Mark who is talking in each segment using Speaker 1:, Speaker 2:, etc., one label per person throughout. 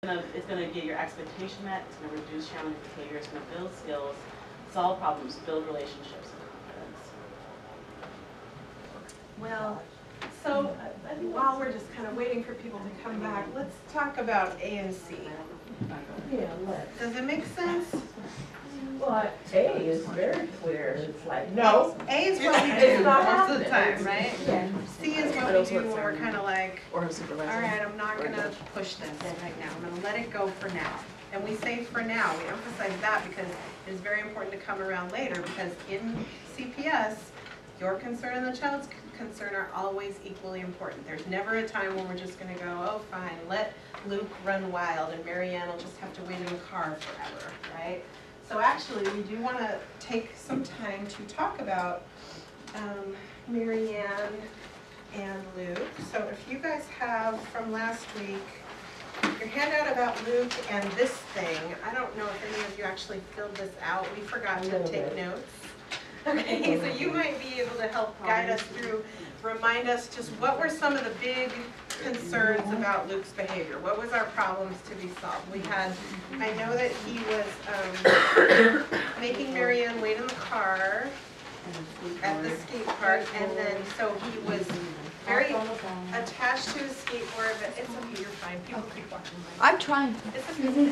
Speaker 1: It's gonna get your expectation met, it's gonna reduce challenging behavior, it's gonna build skills, solve problems, build relationships and confidence.
Speaker 2: Well, so while we're just kind of waiting for people to come back, let's talk about A and C.
Speaker 3: Yeah, let's.
Speaker 2: Does it make sense?
Speaker 3: Well, A is very clear. It's like, no.
Speaker 2: A is what we do most of the time, right?
Speaker 3: Yeah.
Speaker 2: C is what we do when we're kind of like,
Speaker 1: Or a supervisor.
Speaker 2: all right, I'm not gonna push this right now. I'm gonna let it go for now. And we say for now, we emphasize that because it is very important to come around later, because in CPS, your concern and the child's concern are always equally important. There's never a time when we're just gonna go, oh fine, let Luke run wild and Marianne will just have to wait in the car forever, right? So actually, we do want to take some time to talk about Marianne and Luke. So if you guys have from last week, your handout about Luke and this thing, I don't know if any of you actually filled this out. We forgot to take notes. Okay, so you might be able to help guide us through, remind us just what were some of the big concerns about Luke's behavior? What was our problems to be solved? We had, I know that he was making Marianne wait in the car at the skate park, and then so he was very attached to his skateboard, but it's okay, you're fine. People keep watching.
Speaker 4: I'm trying.
Speaker 2: It's okay.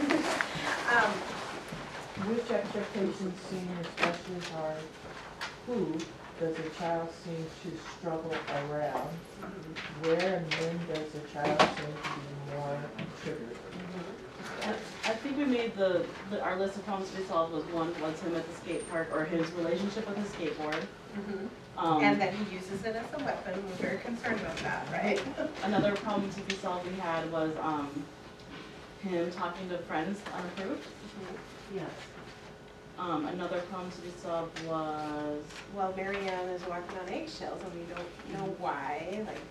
Speaker 3: Which expectations seem especially hard? Who does a child seem to struggle around? Where and when does a child seem to be more triggered?
Speaker 1: I think we made our list of problems to be solved was one was him at the skate park, or his relationship with his skateboard.
Speaker 2: And that he uses it as a weapon. We're very concerned about that, right?
Speaker 1: Another problem to be solved we had was him talking to friends unapproved.
Speaker 3: Yes.
Speaker 1: Another problem to be solved was,
Speaker 2: well, Marianne is walking on eggshells and we don't know why, like,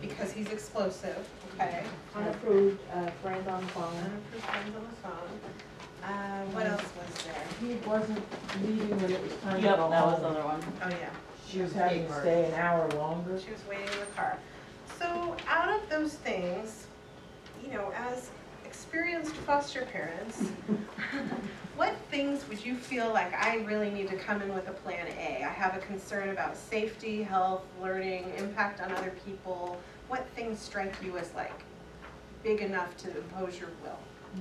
Speaker 2: because he's explosive, okay?
Speaker 3: Unapproved friend on the phone.
Speaker 2: Unapproved friends on the phone. What else was there?
Speaker 3: He wasn't leaving when it was time to
Speaker 1: yep,
Speaker 3: go
Speaker 1: that was
Speaker 3: home.
Speaker 1: the other one.
Speaker 2: Oh, yeah.
Speaker 3: She was having to stay an hour longer.
Speaker 2: She was waiting in the car. So out of those things, you know, as experienced foster parents, what things would you feel like I really need to come in with a plan A? I have a concern about safety, health, learning, impact on other people. What things strike you as like big enough to impose your will?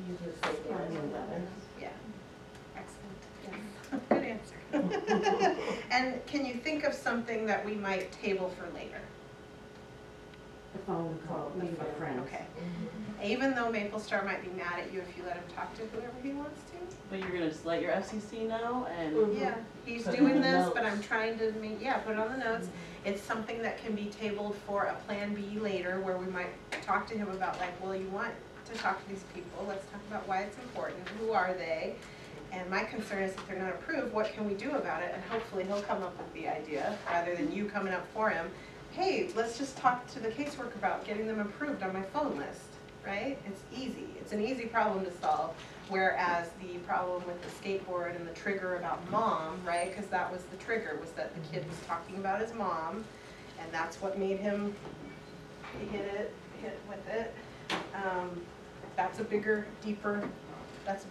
Speaker 3: You just say
Speaker 2: Yeah. Excellent. Yes. Good answer. And can you think of something that we might table for later?
Speaker 3: the phone call, leave a friend.
Speaker 2: Okay. Even though Maple Star might be mad at you if you let him talk to whoever he wants to.
Speaker 1: But you're gonna just let your FCC know and.
Speaker 2: Yeah, he's
Speaker 3: Put it
Speaker 2: doing
Speaker 3: on the
Speaker 2: this,
Speaker 3: notes.
Speaker 2: but I'm trying to make, yeah, put it on the notes. It's something that can be tabled for a plan B later where we might talk to him about like, well, you want to talk to these people. Let's talk about why it's important. Who are they? And my concern is if they're not approved, what can we do about it? And hopefully he'll come up with the idea rather than you coming up for him. Hey, let's just talk to the caseworker about getting them approved on my phone list, right? It's easy. It's an easy problem to solve. Whereas the problem with the skateboard and the trigger about mom, right? Because that was the trigger, was that the kid was talking about his mom, and that's what made him hit with it. That's a bigger, deeper, that's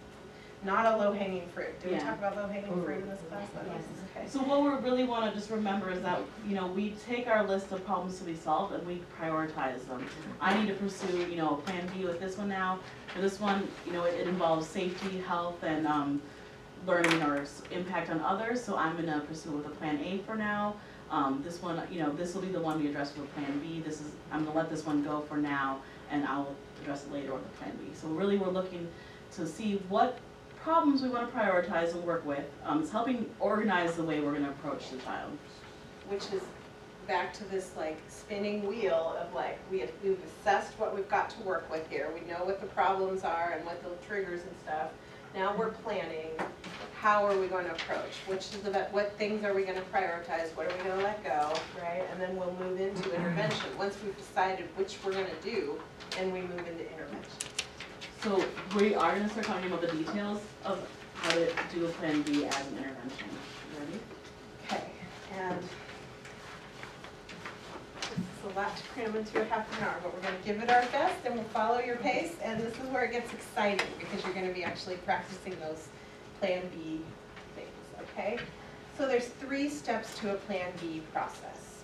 Speaker 2: not a low-hanging fruit. Did we talk about low-hanging fruit in this class? Okay.
Speaker 1: So what we really want to just remember is that, you know, we take our list of problems to be solved and we prioritize them. I need to pursue, you know, plan B with this one now. For this one, you know, it involves safety, health, and learning or impact on others. So I'm going to pursue with a plan A for now. This one, you know, this will be the one we address with plan B. I'm going to let this one go for now, and I'll address it later with a plan B. So really we're looking to see what problems we want to prioritize and work with. It's helping organize the way we're going to approach the child.
Speaker 2: Which is back to this like spinning wheel of like, we've assessed what we've got to work with here. We know what the problems are and what the triggers and stuff. Now we're planning, how are we going to approach? What things are we going to prioritize? What are we going to let go, right? And then we'll move into intervention. Once we've decided which we're going to do, then we move into intervention.
Speaker 1: So we are going to start talking about the details of how to do a plan B as an intervention. Ready?
Speaker 2: Okay, and this is a a lot to cram into a half an hour, but we're gonna give it our best and we'll follow your pace, and this is where it gets exciting, because you're gonna be actually practicing those Plan B things, okay? So there's 3 steps to a Plan B process.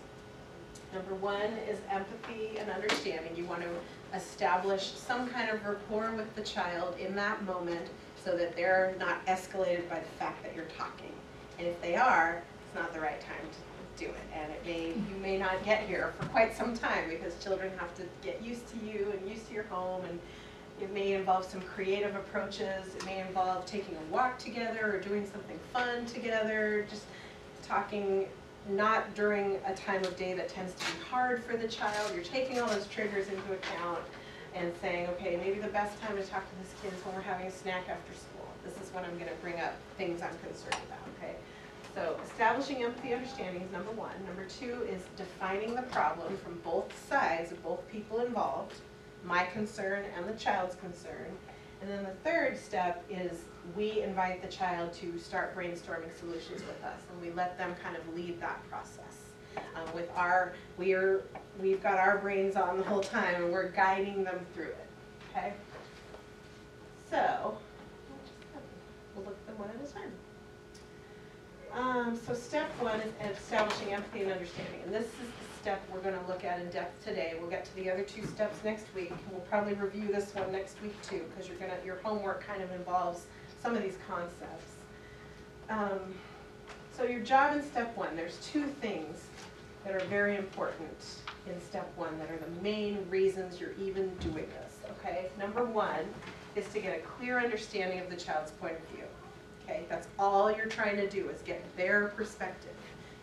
Speaker 2: Number 1 is empathy and understanding. You want to establish some kind of rapport with the child in that moment so that they're not escalated by the fact that you're talking. And if they are, it's not the right time to do it. And you may not get here for quite some time, because children have to get used to you and used to your home, and it may involve some creative approaches. It may involve taking a walk together or doing something fun together, just talking not during a time of day that tends to be hard for the child. You're taking all those triggers into account and saying, okay, maybe the best time to talk to this kid is when we're having a snack after school. This is when I'm going to bring up things I'm concerned about, okay? So establishing empathy understanding is number 1. Number 2 is defining the problem from both sides of both people involved, my concern and the child's concern. And then the 3rd step is we invite the child to start brainstorming solutions with us, and we let them kind of lead that process. We've got our brains on the whole time, and we're guiding them through it, okay? So, we'll look at them one at a time. So step 1 is establishing empathy and understanding, and this is the step we're going to look at in depth today. We'll get to the other 2 steps next week, and we'll probably review this one next week too, because your homework kind of involves some of these concepts. So your job in step 1, there's 2 things that are very important in step 1 that are the main reasons you're even doing this, okay? Number 1 is to get a clear understanding of the child's point of view, okay? That's all you're trying to do, is get their perspective.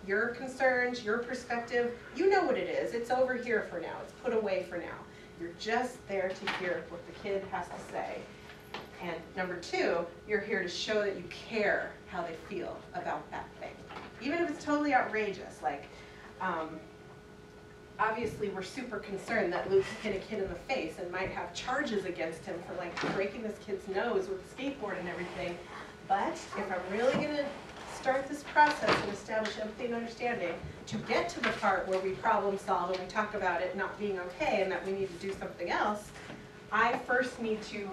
Speaker 2: Your concerns, your perspective, you know what it is. It's over here for now. It's put away for now. You're just there to hear what the kid has to say. And number 2, you're here to show that you care how they feel about that thing. Even if it's totally outrageous, like, obviously we're super concerned that Luke hit a kid in the face and might have charges against him for like breaking this kid's nose with a skateboard and everything. But if I'm really gonna start this process and establish empathy and understanding to get to the part where we problem solve and we talk about it not being okay and that we need to do something else, I first need to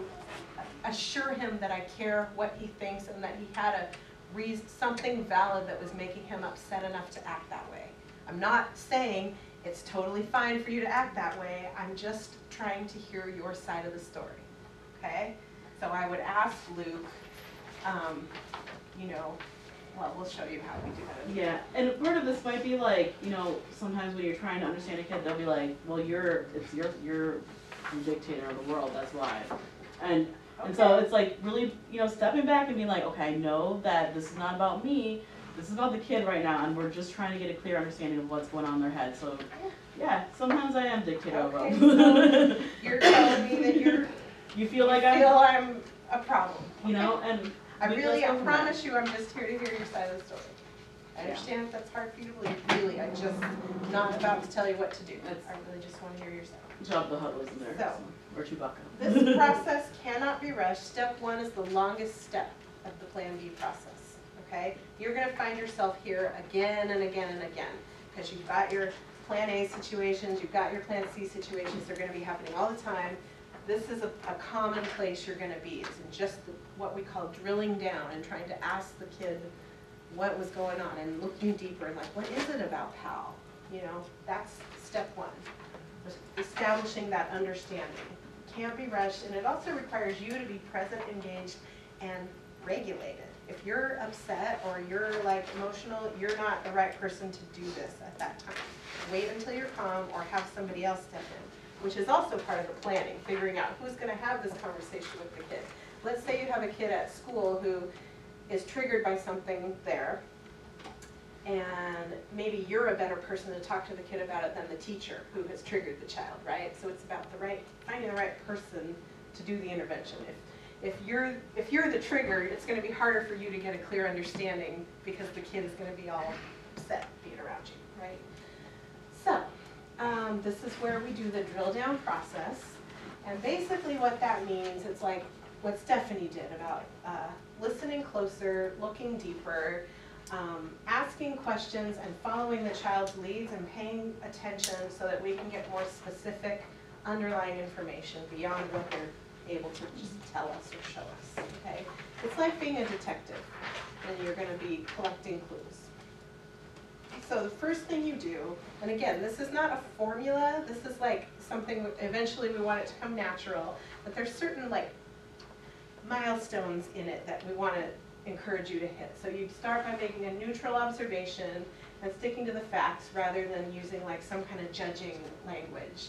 Speaker 2: assure him that I care what he thinks and that he had something valid that was making him upset enough to act that way. I'm not saying it's totally fine for you to act that way. I'm just trying to hear your side of the story, okay? So I would ask Luke, well, we'll show you how we do that.
Speaker 1: Yeah, and part of this might be like, sometimes when you're trying to understand a kid, they'll be like, well, you're the dictator of the world, that's why. And so it's like really, stepping back and being like, okay, I know that this is not about me, this is about the kid right now, and we're just trying to get a clear understanding of what's going on in their head. So, yeah, sometimes I am dictator of them.
Speaker 2: So you're telling me that
Speaker 1: you feel like
Speaker 2: I'm a problem.
Speaker 1: And
Speaker 2: I promise you, I'm just here to hear your side of the story. I understand if that's hard for you to believe. Really, I'm just not about to tell you what to do. I really just want to hear your side.
Speaker 1: Jabba the Hutt was in there, or Chewbacca.
Speaker 2: This process cannot be rushed. Step 1 is the longest step of the Plan B process. Okay? You're going to find yourself here again and again and again, because you've got your Plan A situations, you've got your Plan C situations. They're going to be happening all the time. This is a common place you're going to be. It's in just what we call drilling down and trying to ask the kid what was going on and looking deeper and like, what is it about Pal? That's step 1. Establishing that understanding. Can't be rushed, and it also requires you to be present, engaged, and regulated. If you're upset or you're like emotional, you're not the right person to do this at that time. Wait until you're calm or have somebody else step in, which is also part of the planning, figuring out who's going to have this conversation with the kid. Let's say you have a kid at school who is triggered by something there, and maybe you're a better person to talk to the kid about it than the teacher who has triggered the child, right? So it's about finding the right person to do the intervention. If you're the trigger, it's going to be harder for you to get a clear understanding because the kid is going to be all upset being around you, right? So this is where we do the drill down process, and basically what that means, it's like what Stephanie did about listening closer, looking deeper, Asking questions and following the child's leads and paying attention so that we can get more specific underlying information beyond what they're able to just tell us or show us, okay? It's like being a detective, and you're gonna be collecting clues. So the first thing you do, and again, this is not a formula, this is like something, eventually we want it to come natural, but there's certain like milestones in it that we want to encourage you to hit. So you start by making a neutral observation and sticking to the facts rather than using like some kind of judging language.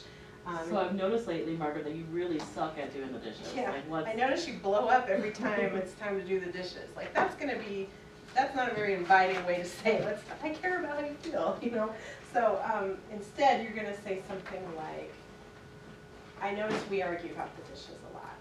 Speaker 1: So I've noticed lately, Margaret, that you really suck at doing the dishes.
Speaker 2: Yeah,
Speaker 1: Like what's...
Speaker 2: I notice you blow up every time it's time to do the dishes. Like that's not a very inviting way to say, I care about how you feel, you know? So instead you're gonna say something like, I notice we argue about the dishes a lot.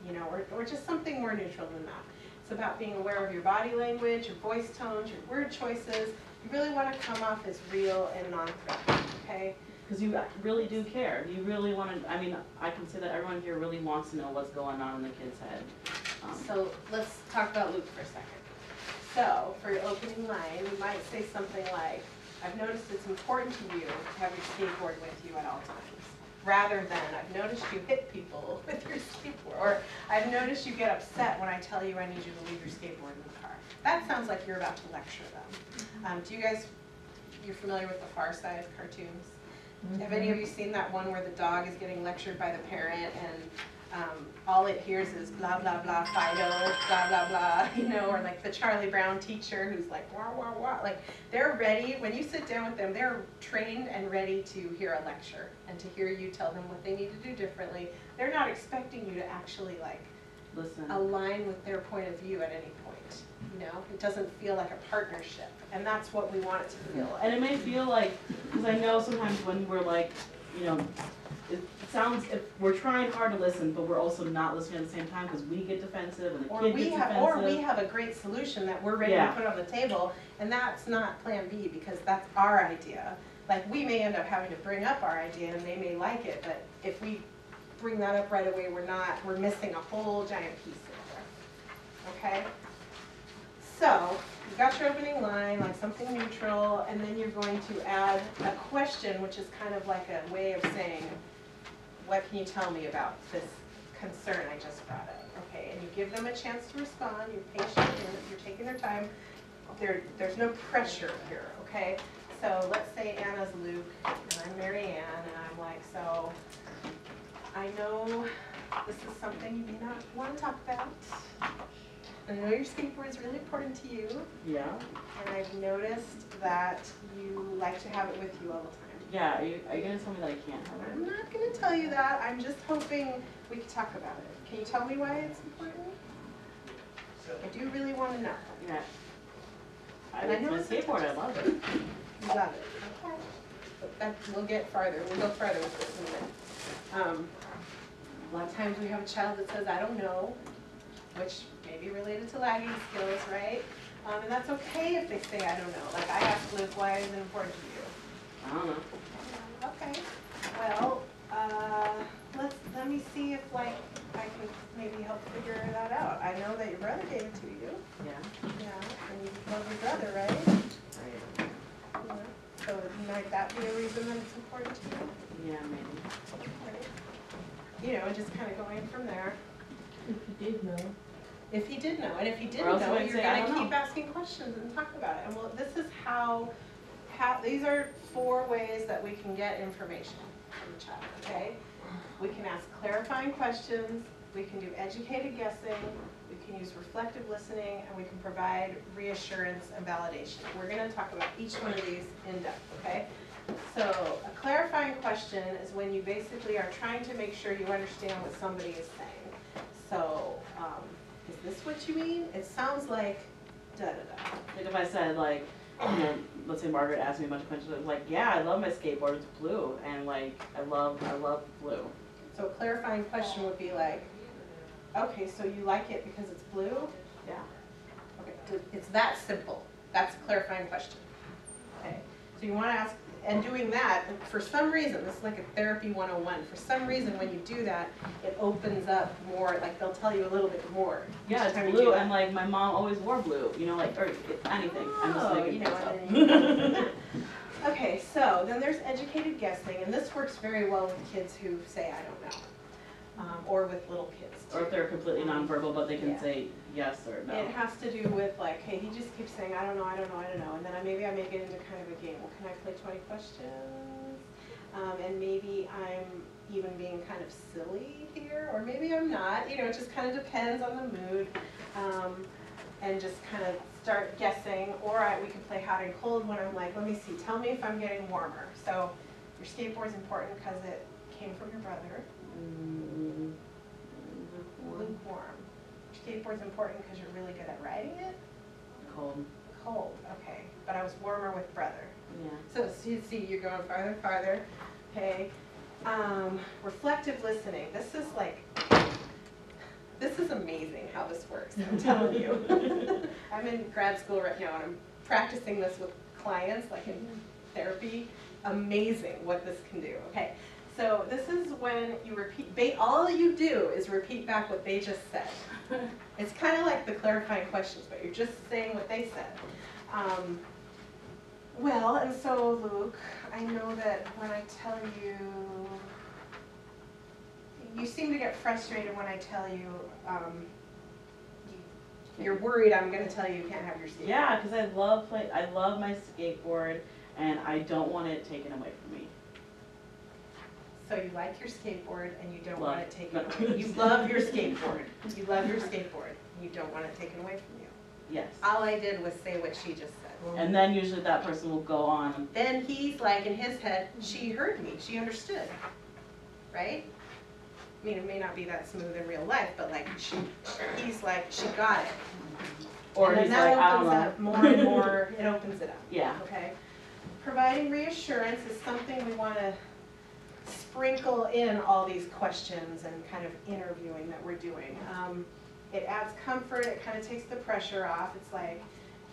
Speaker 2: You know, or just something more neutral than that. It's about being aware of your body language, your voice tones, your word choices. You really want to come off as real and non-threatening, okay?
Speaker 1: Because you really do care. You really want to, I mean, I can say that everyone here really wants to know what's going on in the kid's head.
Speaker 2: So let's talk about Luke for a second. So for your opening line, you might say something like, I've noticed it's important to you to have your skateboard with you at all times. Rather than, I've noticed you hit people with your skateboard, or I've noticed you get upset when I tell you I need you to leave your skateboard in the car. That sounds like you're about to lecture them. Do you guys, you're familiar with the Far Side cartoons? Mm-hmm. Have any of you seen that one where the dog is getting lectured by the parent and all it hears is blah, blah, blah, Fido, blah, blah, blah, you know, or like the Charlie Brown teacher who's like, wah, wah, wah. Like they're ready, when you sit down with them, they're trained and ready to hear a lecture and to hear you tell them what they need to do differently. They're not expecting you to actually like
Speaker 1: listen,
Speaker 2: align with their point of view at any point, you know? It doesn't feel like a partnership, and that's what we want it to feel.
Speaker 1: And it may feel like, because I know sometimes when we're like, you know, it sounds, if we're trying hard to listen, but we're also not listening at the same time because we get defensive and the kid gets defensive.
Speaker 2: Or we have a great solution that we're ready to put on the table, and that's not plan B because that's our idea. Like we may end up having to bring up our idea and they may like it, but if we bring that up right away, we're missing a whole giant piece of there. Okay? So, you got your opening line, like something neutral, and then you're going to add a question, which is kind of like a way of saying, what can you tell me about this concern I just brought up? Okay, and you give them a chance to respond, you're patient, you're taking their time. There's no pressure here, okay? So let's say Anna's Luke, and I'm Mary Ann, and I'm like, so I know this is something you may not want to talk about. I know your skateboard is really important to you.
Speaker 1: Yeah.
Speaker 2: And I've noticed that you like to have it with you all the time.
Speaker 1: Yeah, are you going to tell me that I can't have it?
Speaker 2: I'm not going to tell you that. I'm just hoping we can talk about it. Can you tell me why it's important? I do really want to know.
Speaker 1: Yeah.
Speaker 2: And I know
Speaker 1: it's my skateboard. I love it.
Speaker 2: You love it. Okay. But we'll get farther. We'll go farther with this in a minute. A lot of times we have a child that says, I don't know, which may be related to lagging skills, right? And that's okay if they say, I don't know. Like I asked Luke, why is it important to you?
Speaker 1: I don't know.
Speaker 2: Okay. Well, let me see if like I can maybe help figure that out. I know that your brother gave it to you.
Speaker 1: Yeah.
Speaker 2: Yeah, and you love your brother, right?
Speaker 1: Right.
Speaker 2: Yeah. So might that be a reason that it's important to you?
Speaker 1: Yeah, maybe.
Speaker 2: Right. You know, and just kind of going from there.
Speaker 3: If you did know.
Speaker 2: If he did know, and if he didn't
Speaker 1: Or else
Speaker 2: know,
Speaker 1: I'd
Speaker 2: you're
Speaker 1: say, I
Speaker 2: going to
Speaker 1: don't
Speaker 2: keep
Speaker 1: know.
Speaker 2: asking questions and talk about it. And well, this is how these are 4 ways that we can get information from the child, okay? We can ask clarifying questions, we can do educated guessing, we can use reflective listening, and we can provide reassurance and validation. We're going to talk about each one of these in depth, okay? So a clarifying question is when you basically are trying to make sure you understand what somebody is saying. So, is this what you mean? It sounds like da-da-da.
Speaker 1: Like if I said like, you know, let's say Margaret asked me a bunch of questions, I was like, yeah, I love my skateboard, it's blue, and like, I love blue.
Speaker 2: So a clarifying question would be like, okay, so you like it because it's blue?
Speaker 1: Yeah.
Speaker 2: Okay, it's that simple. That's a clarifying question. Okay. So you wanna ask, and doing that, and for some reason, this is like a therapy 101, for some reason, when you do that, it opens up more, like they'll tell you a little bit more.
Speaker 1: Yeah,
Speaker 2: each
Speaker 1: it's
Speaker 2: time you do
Speaker 1: blue,
Speaker 2: that.
Speaker 1: and like my mom always wore blue, you know, like, or anything, I'm just
Speaker 2: Oh,
Speaker 1: making
Speaker 2: you
Speaker 1: things
Speaker 2: know,
Speaker 1: up.
Speaker 2: and then you- Okay, so then there's educated guessing, and this works very well with kids who say, I don't know, or with little kids too.
Speaker 1: Or if they're completely nonverbal, but they can
Speaker 2: Yeah.
Speaker 1: say yes or no.
Speaker 2: It has to do with like, hey, he just keeps saying, I don't know, I don't know, I don't know, and then maybe I make it into kind of a game. Well, can I play 20 questions? And maybe I'm even being kind of silly here, or maybe I'm not, you know, it just kind of depends on the mood. And just kind of start guessing, or we can play hot and cold when I'm like, let me see, tell me if I'm getting warmer. So your skateboard's important because it came from your brother. Lukewarm. Your skateboard's important because you're really good at riding it.
Speaker 1: Cold.
Speaker 2: Cold, okay, but I was warmer with brother.
Speaker 1: Yeah.
Speaker 2: So you see, you're going farther and farther, okay. Reflective listening, this is amazing how this works, I'm telling you. I'm in grad school right now and I'm practicing this with clients, like in therapy. Amazing what this can do, okay. So this is when you repeat, all you do is repeat back what they just said. It's kind of like the clarifying questions, but you're just saying what they said. Well, and so Luke, I know that when I tell you, you seem to get frustrated when I tell you, you're worried I'm going to tell you you can't have your skateboard.
Speaker 1: Yeah, because I love my skateboard, and I don't want it taken away from me.
Speaker 2: So you like your skateboard and you don't
Speaker 1: Love.
Speaker 2: want it taken away. You love your skateboard. You love your skateboard. You don't want it taken away from you.
Speaker 1: Yes.
Speaker 2: All I did was say what she just said.
Speaker 1: And then usually that person will go on.
Speaker 2: Then he's like, in his head, she heard me, she understood, right? I mean, it may not be that smooth in real life, but like, he's like, she got it.
Speaker 1: Or
Speaker 2: And
Speaker 1: he's
Speaker 2: then
Speaker 1: like,
Speaker 2: that
Speaker 1: I don't
Speaker 2: opens
Speaker 1: know.
Speaker 2: up more and more, it opens it up.
Speaker 1: Yeah.
Speaker 2: Okay? Providing reassurance is something we want to sprinkle in all these questions and kind of interviewing that we're doing. It adds comfort, it kind of takes the pressure off. It's like,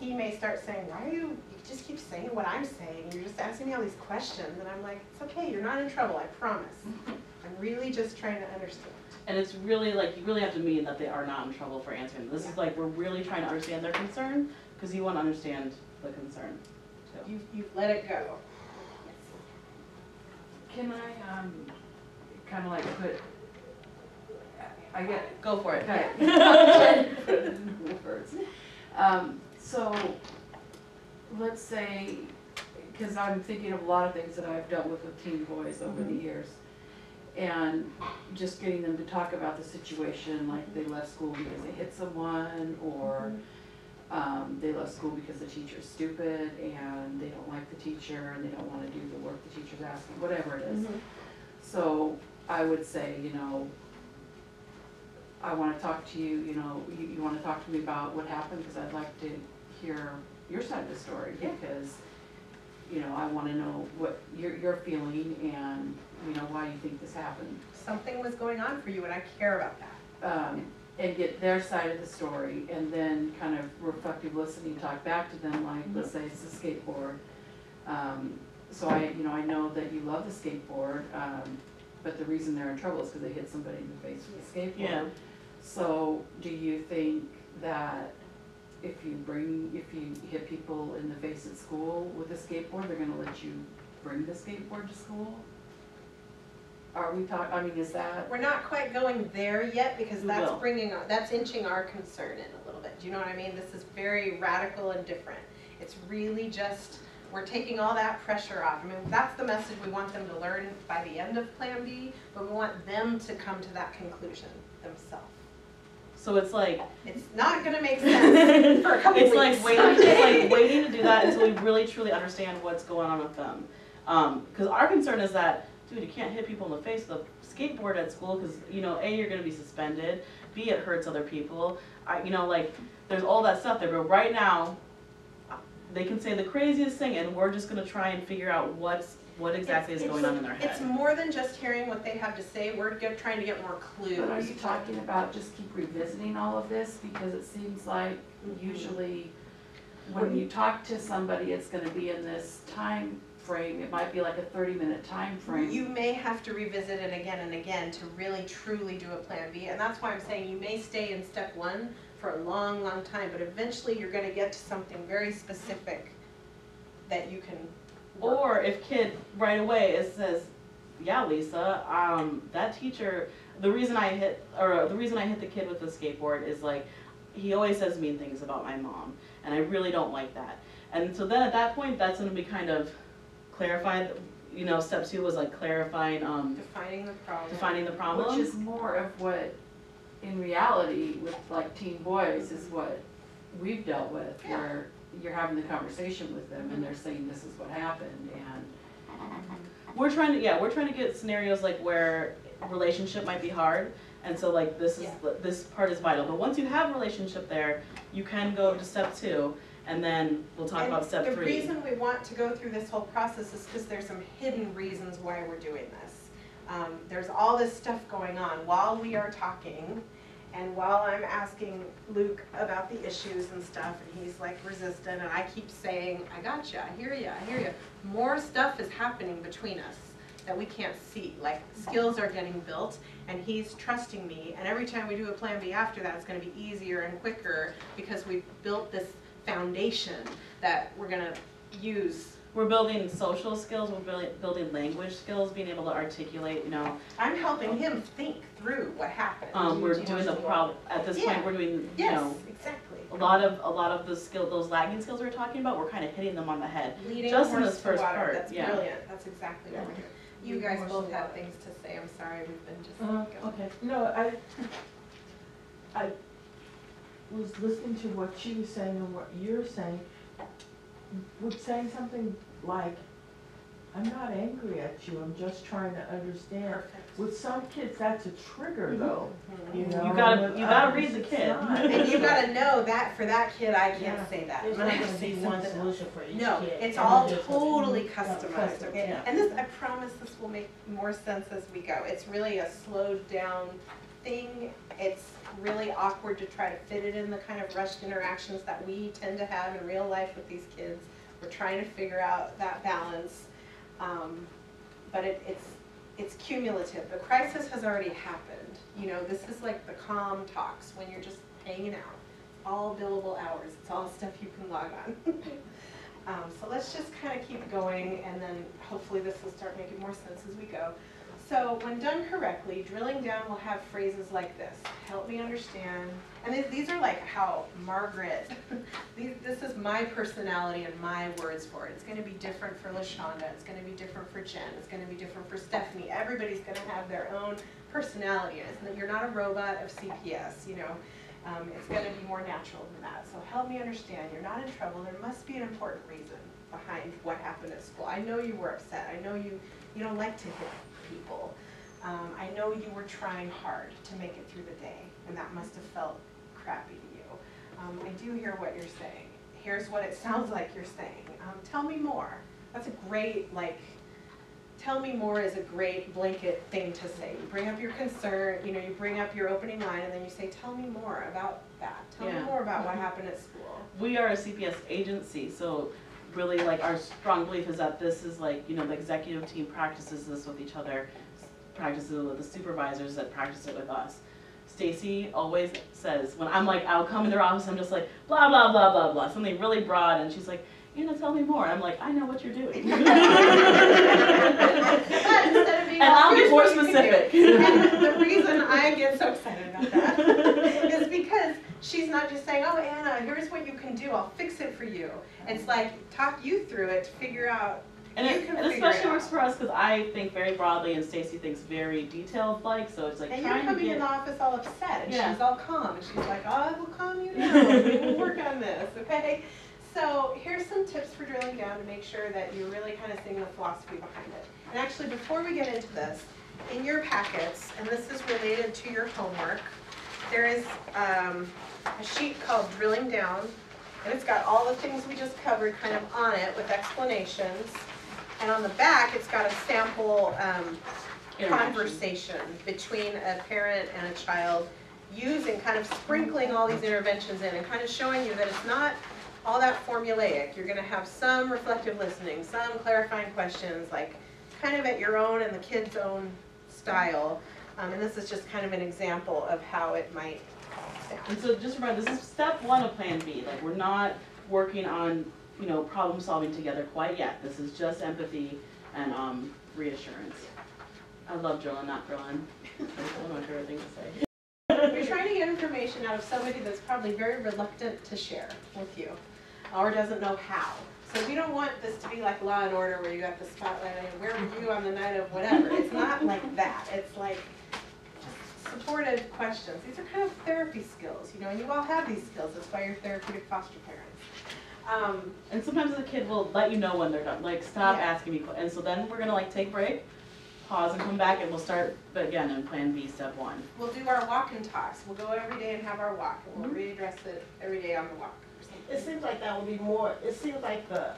Speaker 2: he may start saying, why are you just keep saying what I'm saying, you're just asking me all these questions, and I'm like, it's okay, you're not in trouble, I promise. I'm really just trying to understand.
Speaker 1: And it's really like, you really have to mean that they are not in trouble for answering. This is like, we're really trying to understand their concern, because you want to understand the concern, too.
Speaker 2: You've let it go.
Speaker 4: Can I, kind of like put, I get,
Speaker 1: Go for it.
Speaker 4: okay. Words. So, let's say, because I'm thinking of a lot of things that I've dealt with teen boys over the years, and just getting them to talk about the situation, like they left school because they hit someone, or they left school because the teacher's stupid and they don't like the teacher and they don't want to do the work the teacher's asking, whatever it is. So I would say, you know, I want to talk to you, you know, you want to talk to me about what happened, because I'd like to hear your side of the story, because, you know, I want to know what you're feeling and, you know, why you think this happened.
Speaker 2: Something was going on for you and I care about that.
Speaker 4: And get their side of the story, and then kind of reflective listening, talk back to them, like, let's say it's the skateboard. So I know that you love the skateboard, but the reason they're in trouble is because they hit somebody in the face with a skateboard.
Speaker 1: Yeah.
Speaker 4: So do you think that if you hit people in the face at school with a skateboard, they're gonna let you bring the skateboard to school? Are we I mean, is that?
Speaker 2: We're not quite going there yet, because
Speaker 1: We
Speaker 2: that's
Speaker 1: will.
Speaker 2: that's inching our concern in a little bit. Do you know what I mean? This is very radical and different. It's really just, we're taking all that pressure off. I mean, that's the message we want them to learn by the end of Plan B, but we want them to come to that conclusion themselves.
Speaker 1: So it's like,
Speaker 2: It's not gonna make sense for a couple
Speaker 1: it's
Speaker 2: weeks.
Speaker 1: like waiting to do that until we really truly understand what's going on with them. Because our concern is that, dude, you can't hit people in the face with a skateboard at school, because, you know, A, you're gonna be suspended, B, it hurts other people. You know, like, there's all that stuff there, but right now, they can say the craziest thing, and we're just gonna try and figure out what exactly is going on in their head.
Speaker 2: It's more than just hearing what they have to say, we're trying to get more clues.
Speaker 4: But are you talking about just keep revisiting all of this? Because it seems like usually when you talk to somebody, it's gonna be in this time frame, it might be like a 30-minute time frame.
Speaker 2: You may have to revisit it again and again to really truly do a plan B, and that's why I'm saying you may stay in step one for a long, long time, but eventually you're gonna get to something very specific that you can work.
Speaker 1: Or if kid right away it says, yeah, Lisa, that teacher, the reason I hit the kid with the skateboard is like, he always says mean things about my mom, and I really don't like that. And so then at that point, that's gonna be kind of clarified, you know, step two was like clarifying,
Speaker 2: Defining the problem.
Speaker 1: problem.
Speaker 4: Which is more of what, in reality, with like teen boys, is what we've dealt with,
Speaker 2: Yeah.
Speaker 4: where you're having the conversation with them and they're saying this is what happened, and
Speaker 1: We're trying to get scenarios like where relationship might be hard, and so like this part is vital. But once you have a relationship there, you can go to step two, and then we'll talk about step
Speaker 2: The
Speaker 1: three.
Speaker 2: reason we want to go through this whole process is because there's some hidden reasons why we're doing this. There's all this stuff going on while we are talking, and while I'm asking Luke about the issues and stuff, and he's like resistant, and I keep saying, I gotcha, I hear you, I hear you. More stuff is happening between us that we can't see, like skills are getting built, and he's trusting me, and every time we do a plan B after that, it's gonna be easier and quicker because we've built this foundation that we're gonna use.
Speaker 1: We're building social skills, we're building language skills, being able to articulate, you know.
Speaker 2: I'm helping him think through what happened.
Speaker 1: We're doing the at this point, we're doing, you
Speaker 2: Yes,
Speaker 1: know,
Speaker 2: exactly.
Speaker 1: a lot of the those lagging skills we're talking about, we're kind of hitting them on the head.
Speaker 2: Leading
Speaker 1: Just in
Speaker 2: horse
Speaker 1: this
Speaker 2: to
Speaker 1: first
Speaker 2: water,
Speaker 1: part,
Speaker 2: that's
Speaker 1: yeah.
Speaker 2: brilliant, that's exactly what we're doing. You guys both have things to say, I'm sorry, we've been just going.
Speaker 3: Okay, no, I was listening to what she was saying and what you're saying. Would saying something like, I'm not angry at you, I'm just trying to understand.
Speaker 2: Perfect.
Speaker 3: With some kids, that's a trigger though,
Speaker 2: Mhm.
Speaker 3: you know?
Speaker 1: You gotta-
Speaker 3: and with
Speaker 1: you gotta
Speaker 3: others,
Speaker 1: read the
Speaker 3: it's
Speaker 1: kid.
Speaker 3: not.
Speaker 2: And you gotta know that for that kid, I can't
Speaker 3: Yeah.
Speaker 2: say that.
Speaker 5: There's
Speaker 2: I'm
Speaker 5: not
Speaker 2: gonna
Speaker 5: gonna
Speaker 2: say
Speaker 5: be
Speaker 2: one
Speaker 5: one solution for each kid.
Speaker 2: No, it's
Speaker 5: And
Speaker 2: all
Speaker 5: just-
Speaker 2: totally
Speaker 5: Yeah,
Speaker 2: customized, okay?
Speaker 3: yeah.
Speaker 2: And this, I promise this will make more sense as we go. It's really a slowed down thing. It's really awkward to try to fit it in the kind of rushed interactions that we tend to have in real life with these kids. We're trying to figure out that balance, but it's cumulative. The crisis has already happened. You know, this is like the calm talks when you're just hanging out. All billable hours. It's all stuff you can log on. So let's just kind of keep going, and then hopefully this will start making more sense as we go. So when done correctly, drilling down will have phrases like this: help me understand. And these are like how Margaret, this is my personality and my words for it. It's going to be different for LaShonda, it's going to be different for Jen, it's going to be different for Stephanie. Everybody's going to have their own personality. And you're not a robot of CPS, you know. It's going to be more natural than that. So help me understand, you're not in trouble. There must be an important reason behind what happened at school. I know you were upset. I know you don't like to hit people. I know you were trying hard to make it through the day, and that must have felt crappy to you. I do hear what you're saying. Here's what it sounds like you're saying. Tell me more. That's a great, like, tell me more is a great blanket thing to say. You bring up your concern, you know, you bring up your opening line, and then you say, tell me more about that. Tell me more about what happened at school.
Speaker 1: We are a CPS agency, so really like our strong belief is that this is like, you know, the executive team practices this with each other, practices it with the supervisors that practice it with us. Stacy always says, when I'm like, I'll come in their office, I'm just like, blah, blah, blah, blah, blah, something really broad, and she's like, tell me more. I'm like, I know what you're doing. And I'll be more specific.
Speaker 2: And the reason I get so excited about that is because she's not just saying, oh, Anna, here's what you can do. I'll fix it for you. It's like, talk you through it to figure out.
Speaker 1: And it especially works for us because I think very broadly and Stacy thinks very detailed like, so it's like
Speaker 2: and
Speaker 1: trying
Speaker 2: you're coming
Speaker 1: to get...
Speaker 2: in the office all upset and
Speaker 1: Yeah.
Speaker 2: she's all calm and she's like, oh, I will calm you down. We will work on this, okay? So here's some tips for drilling down to make sure that you're really kind of seeing the philosophy behind it. And actually, before we get into this, in your packets, and this is related to your homework, there is a sheet called Drilling Down, and it's got all the things we just covered kind of on it with explanations. And on the back, it's got a sample conversation between a parent and a child using, kind of sprinkling all these interventions in and kind of showing you that it's not all that formulaic. You're gonna have some reflective listening, some clarifying questions, like kind of at your own and the kid's own style. And this is just kind of an example of how it might sound.
Speaker 1: And so just remember, this is step one of Plan B. Like, we're not working on, you know, problem solving together quite yet. This is just empathy and reassurance. I love drilling, not grilling. That's one of my favorite things to say.
Speaker 2: You're trying to get information out of somebody that's probably very reluctant to share with you, or doesn't know how. So we don't want this to be like Law and Order where you got the spotlight on where were you on the night of whatever. It's not like that. It's like supportive questions. These are kind of therapy skills, you know, and you all have these skills. That's why you're therapeutic foster parents.
Speaker 1: And sometimes the kid will let you know when they're done. Like, stop
Speaker 2: Yeah.
Speaker 1: asking me. And so then we're gonna like take a break, pause, and come back, and we'll start again in Plan B, step one.
Speaker 2: We'll do our walk and talks. We'll go every day and have our walk, and we'll readdress it every day on the walk. Or something.
Speaker 5: It seems like that would be more, it seems like the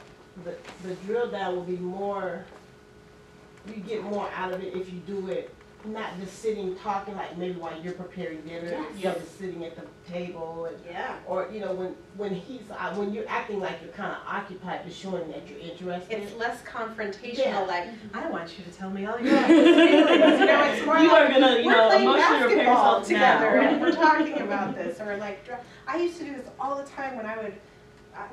Speaker 5: drill down will be more, you get more out of it if you do it, not just sitting talking like maybe while you're preparing dinner,
Speaker 2: Yes.
Speaker 5: instead of sitting at the table and,
Speaker 2: Yeah.
Speaker 5: or, you know, when you're acting like you're kind of occupied, but showing that you're interested.
Speaker 2: It's less confrontational,
Speaker 5: Yeah.
Speaker 2: like, I don't want you to tell me all your feelings. You know, it's more
Speaker 1: You
Speaker 2: like,
Speaker 1: are gonna, you
Speaker 2: we're
Speaker 1: know,
Speaker 2: playing
Speaker 1: emotionally repair
Speaker 2: basketball
Speaker 1: yourself
Speaker 2: together
Speaker 1: now.
Speaker 2: and we're talking about this, or like, I used to do this all the time when I would,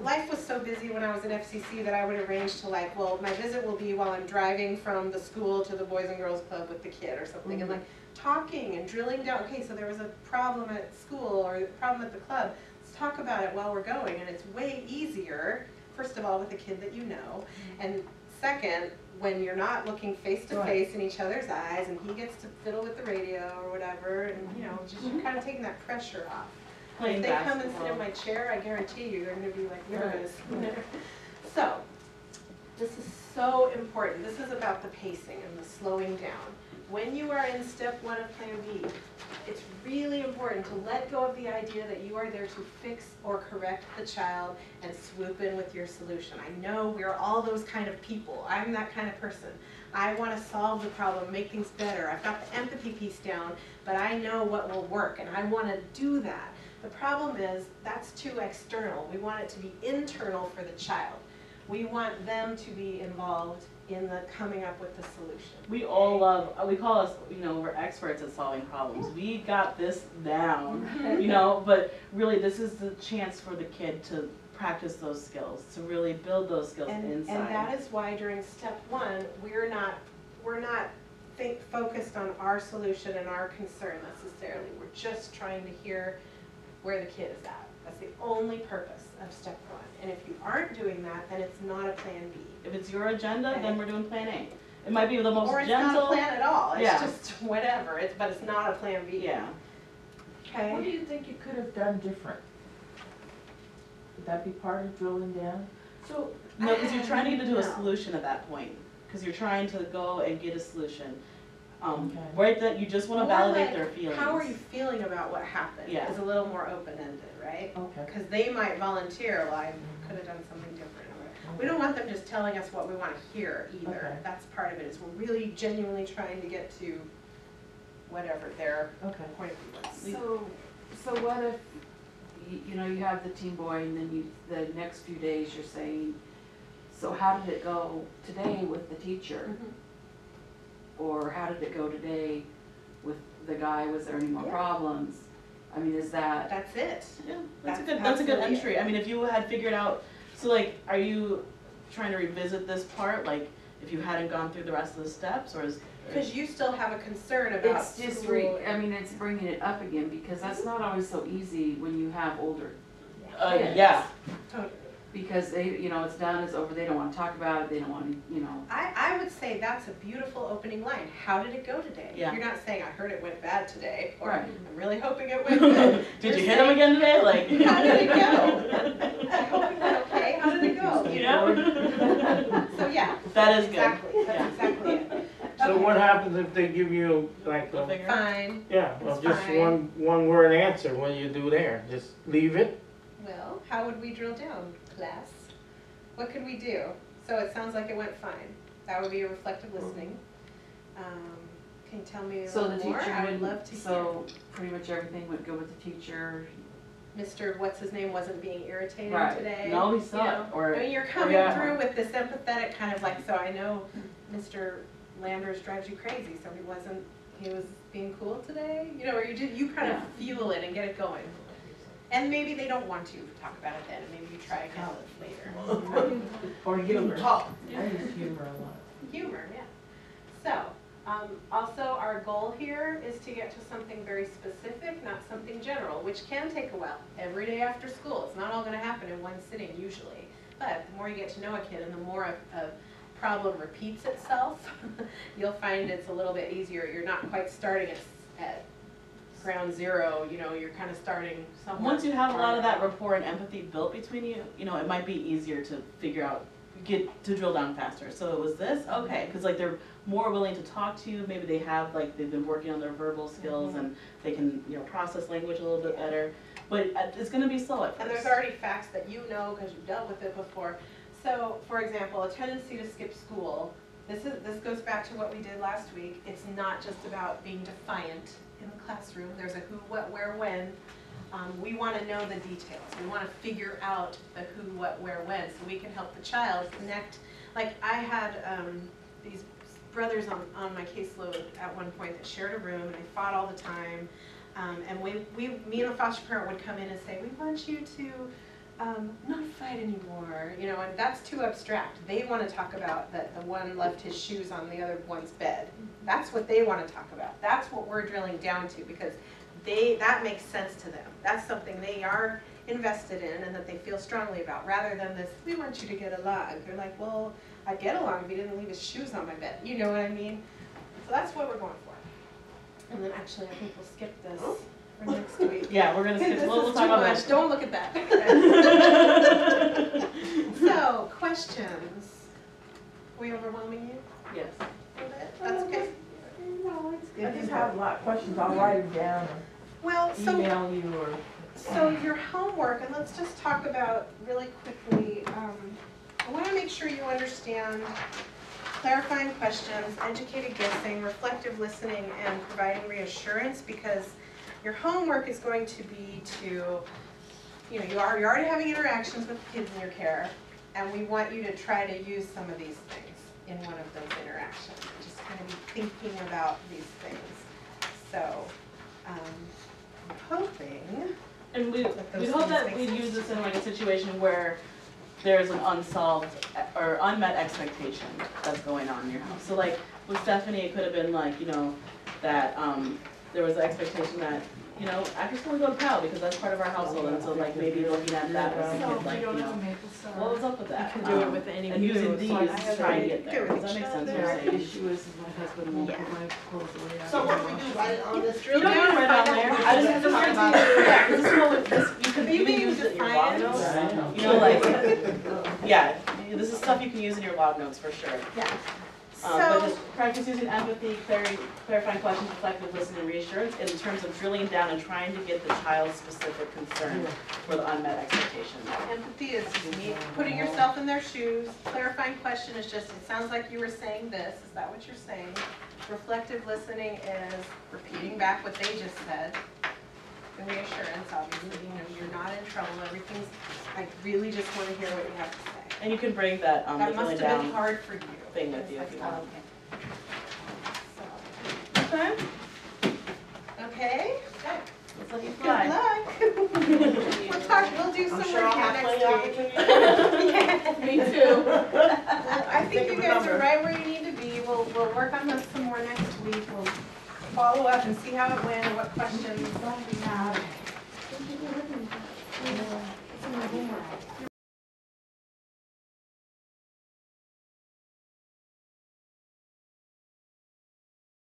Speaker 2: life was so busy when I was at FCC that I would arrange to like, well, my visit will be while I'm driving from the school to the Boys and Girls Club with the kid or something, and like talking and drilling down, okay, so there was a problem at school or a problem at the club, let's talk about it while we're going, and it's way easier, first of all, with a kid that you know, and second, when you're not looking face to face in each other's eyes, and he gets to fiddle with the radio or whatever, and you know, just you're kind of taking that pressure off.
Speaker 1: Playing
Speaker 2: If they come and sit
Speaker 1: basketball.
Speaker 2: in my chair, I guarantee you, they're gonna be like nervous. So, this is so important. This is about the pacing and the slowing down. When you are in step one of Plan B, it's really important to let go of the idea that you are there to fix or correct the child and swoop in with your solution. I know we're all those kind of people. I'm that kind of person. I want to solve the problem, make things better. I've got the empathy piece down, but I know what will work, and I want to do that. The problem is that's too external. We want it to be internal for the child. We want them to be involved in the coming up with the solution.
Speaker 1: We all love, we call us, you know, we're experts at solving problems. We got this down, you know, but really this is the chance for the kid to practice those skills, to really build those skills inside.
Speaker 2: And that is why during step one, we're not focused on our solution and our concern necessarily. We're just trying to hear where the kid is at. That's the only purpose of step one. And if you aren't doing that, then it's not a Plan B.
Speaker 1: If it's your agenda,
Speaker 2: Okay.
Speaker 1: then we're doing Plan A. It might be the most
Speaker 2: Or it's
Speaker 1: gentle.
Speaker 2: not a plan at all. It's
Speaker 1: Yeah.
Speaker 2: just whatever. But it's not a Plan B.
Speaker 1: Yeah.
Speaker 2: Okay.
Speaker 3: What do you think you could have done different? Would that be part of drilling down?
Speaker 2: So
Speaker 1: No, because you're trying to get to a
Speaker 2: No.
Speaker 1: solution at that point. Because you're trying to go and get a solution.
Speaker 3: Okay.
Speaker 1: Right, that you just want to
Speaker 2: More
Speaker 1: validate
Speaker 2: like,
Speaker 1: their feelings.
Speaker 2: how are you feeling about what happened?
Speaker 1: Yeah.
Speaker 2: Is a little more open-ended, right?
Speaker 3: Okay.
Speaker 2: Because they might volunteer, well, I could have done something different. We don't want them just telling us what we want to hear either.
Speaker 3: Okay.
Speaker 2: That's part of it, is we're really genuinely trying to get to whatever their
Speaker 3: Okay.
Speaker 2: point of view was.
Speaker 4: So what if, you know, you have the teen boy and then the next few days you're saying, so how did it go today with the teacher? Or how did it go today with the guy, was there any more
Speaker 2: Yeah.
Speaker 4: problems? I mean, is that,
Speaker 2: That's it.
Speaker 1: Yeah,
Speaker 2: That's
Speaker 1: that's a good
Speaker 2: absolutely
Speaker 1: entry. I mean, if you had figured out, so like, are you trying to revisit this part? Like, if you hadn't gone through the rest of the steps, or is?
Speaker 2: Because you still have a concern about
Speaker 4: it's just,
Speaker 2: school.
Speaker 4: I mean, it's bringing it up again because that's not always so easy when you have older kids.
Speaker 1: Yeah.
Speaker 2: Totally.
Speaker 4: Because they, you know, it's done, it's over, they don't want to talk about it, they don't want to, you know.
Speaker 2: I would say that's a beautiful opening line. How did it go today?
Speaker 1: Yeah.
Speaker 2: You're not saying, I heard it went bad today, or
Speaker 4: Right.
Speaker 2: I'm really hoping it went good.
Speaker 1: Did
Speaker 2: You're
Speaker 1: you hit him again today? Like.
Speaker 2: How did it go? I hope it went okay. How did it go?
Speaker 1: You know?
Speaker 2: So yeah.
Speaker 1: That is good.
Speaker 2: Exactly. That's
Speaker 1: Yeah.
Speaker 2: exactly it.
Speaker 6: So
Speaker 2: Okay.
Speaker 6: what happens if they give you like
Speaker 1: Go
Speaker 6: a,
Speaker 1: figure.
Speaker 2: Fine.
Speaker 6: yeah, well,
Speaker 2: It's
Speaker 6: just
Speaker 2: fine.
Speaker 6: one word answer, what do you do there? Just leave it?
Speaker 2: Well, how would we drill down, class? What could we do? So it sounds like it went fine. That would be a reflective listening. Can you tell me a
Speaker 4: So the
Speaker 2: little more?
Speaker 4: teacher
Speaker 2: I would
Speaker 4: didn't,
Speaker 2: love to hear.
Speaker 4: so pretty much everything went good with the teacher.
Speaker 2: Mr. What's his name wasn't being irritated
Speaker 1: Right.
Speaker 2: today.
Speaker 1: No, he
Speaker 2: you
Speaker 1: saw
Speaker 2: know?
Speaker 1: it, or.
Speaker 2: I mean, you're coming
Speaker 1: yeah.
Speaker 2: through with this empathetic kind of like, so I know Mr. Landers drives you crazy, so he was being cool today, you know, or you kind of fuel it and get it going. And maybe they don't want to talk about it then, and maybe you try again later.
Speaker 3: Or humor.
Speaker 5: Talk.
Speaker 3: I use humor a lot.
Speaker 2: Humor, yeah. So, also our goal here is to get to something very specific, not something general, which can take a while. Every day after school, it's not all gonna happen in one sitting usually. But the more you get to know a kid and the more a problem repeats itself, you'll find it's a little bit easier. You're not quite starting at ground zero, you know, you're kind of starting somewhere.
Speaker 1: Once you have a lot of that rapport and empathy built between you, you know, it might be easier to figure out, get to drill down faster. So it was this, okay, because like they're more willing to talk to you. Maybe they have like they've been working on their verbal skills and they can, you know, process language a little bit better. But it's going to be slow at first.
Speaker 2: And there's already facts that you know because you've dealt with it before. So, for example, a tendency to skip school. This goes back to what we did last week. It's not just about being defiant in the classroom. There's a who, what, where, when. We want to know the details. We want to figure out the who, what, where, when, so we can help the child connect. Like I had these brothers on my caseload at one point that shared a room, and they fought all the time. And me and the foster parent would come in and say, we want you to not fight anymore, you know, and that's too abstract. They want to talk about that the one left his shoes on the other one's bed. That's what they want to talk about. That's what we're drilling down to, because that makes sense to them. That's something they are invested in and that they feel strongly about, rather than this, we want you to get along. They're like, well, I'd get along if he didn't leave his shoes on my bed. You know what I mean? So that's what we're going for. And then actually, I think we'll skip this for next week.
Speaker 1: Yeah, we're going to skip.
Speaker 2: This
Speaker 1: We'll
Speaker 2: is
Speaker 1: talk
Speaker 2: too
Speaker 1: about
Speaker 2: much.
Speaker 1: that.
Speaker 2: Don't look at that. So, questions? Are we overwhelming you?
Speaker 1: Yes.
Speaker 2: A little bit? That's okay.
Speaker 3: No, it's good. I just have a lot of questions. I'll write them down
Speaker 2: Well,
Speaker 3: or
Speaker 2: so
Speaker 3: email you or.
Speaker 2: So your homework, and let's just talk about really quickly, I want to make sure you understand clarifying questions, educated guessing, reflective listening, and providing reassurance, because your homework is going to be to, you know, you're already having interactions with kids in your care, and we want you to try to use some of these things in one of those interactions. Just kind of be thinking about these things. So, I'm hoping.
Speaker 1: And we'd
Speaker 2: those
Speaker 1: hope
Speaker 2: things
Speaker 1: that
Speaker 2: make
Speaker 1: we'd
Speaker 2: sense.
Speaker 1: use this in like a situation where there's an unsolved or unmet expectation that's going on in your house. So like with Stephanie, it could have been like, you know, that there was an expectation that, you know, after school we go to PAL because that's part of our household. And so like maybe looking at that as a kid, like, you know, what was up with that?
Speaker 4: You can do it with any
Speaker 1: and using these
Speaker 4: so I
Speaker 1: to
Speaker 4: have
Speaker 1: try and
Speaker 4: a-
Speaker 1: get there. Does that make sense what
Speaker 2: Yeah.
Speaker 1: you're saying?
Speaker 4: issue is my husband won't
Speaker 2: Yeah.
Speaker 4: put my clothes away.
Speaker 5: So what do we do, write it on this?
Speaker 2: Drill
Speaker 1: You don't
Speaker 2: down
Speaker 1: need to
Speaker 2: and
Speaker 1: write it on
Speaker 2: find
Speaker 1: there.
Speaker 2: out.
Speaker 1: I just talk about it. Yeah, because this is what you can
Speaker 2: Maybe
Speaker 1: even use it in your log
Speaker 2: defiance.
Speaker 1: notes. You know, like, yeah, this is stuff you can use in your log notes for sure.
Speaker 2: Yeah.
Speaker 1: But
Speaker 2: So,
Speaker 1: just practice using empathy, clarifying questions, reflective listening, and reassurance in terms of drilling down and trying to get the child's specific concern for the unmet expectation.
Speaker 2: empathy is putting yourself in their shoes. Clarifying question is just, it sounds like you were saying this. Is that what you're saying? Reflective listening is repeating back what they just said. And reassurance, obviously, you know, you're not in trouble. Everything's, I really just want to hear what you have to say.
Speaker 1: And you can bring that,
Speaker 2: That
Speaker 1: drilling
Speaker 2: must have been
Speaker 1: down
Speaker 2: hard for you.
Speaker 1: thing with you if you want.
Speaker 2: Okay. Okay?
Speaker 1: Let's let you
Speaker 2: Good
Speaker 1: fly.
Speaker 2: luck. We'll do some
Speaker 5: I'm
Speaker 2: more
Speaker 5: sure I'll have
Speaker 2: here
Speaker 5: plenty
Speaker 2: next
Speaker 5: of
Speaker 2: week.
Speaker 5: opportunity.
Speaker 2: Me too. I think you
Speaker 5: Think of a
Speaker 2: guys are
Speaker 5: number.
Speaker 2: right where you need to be. We'll work on this some more next week. We'll follow up and see how it went and what questions we have.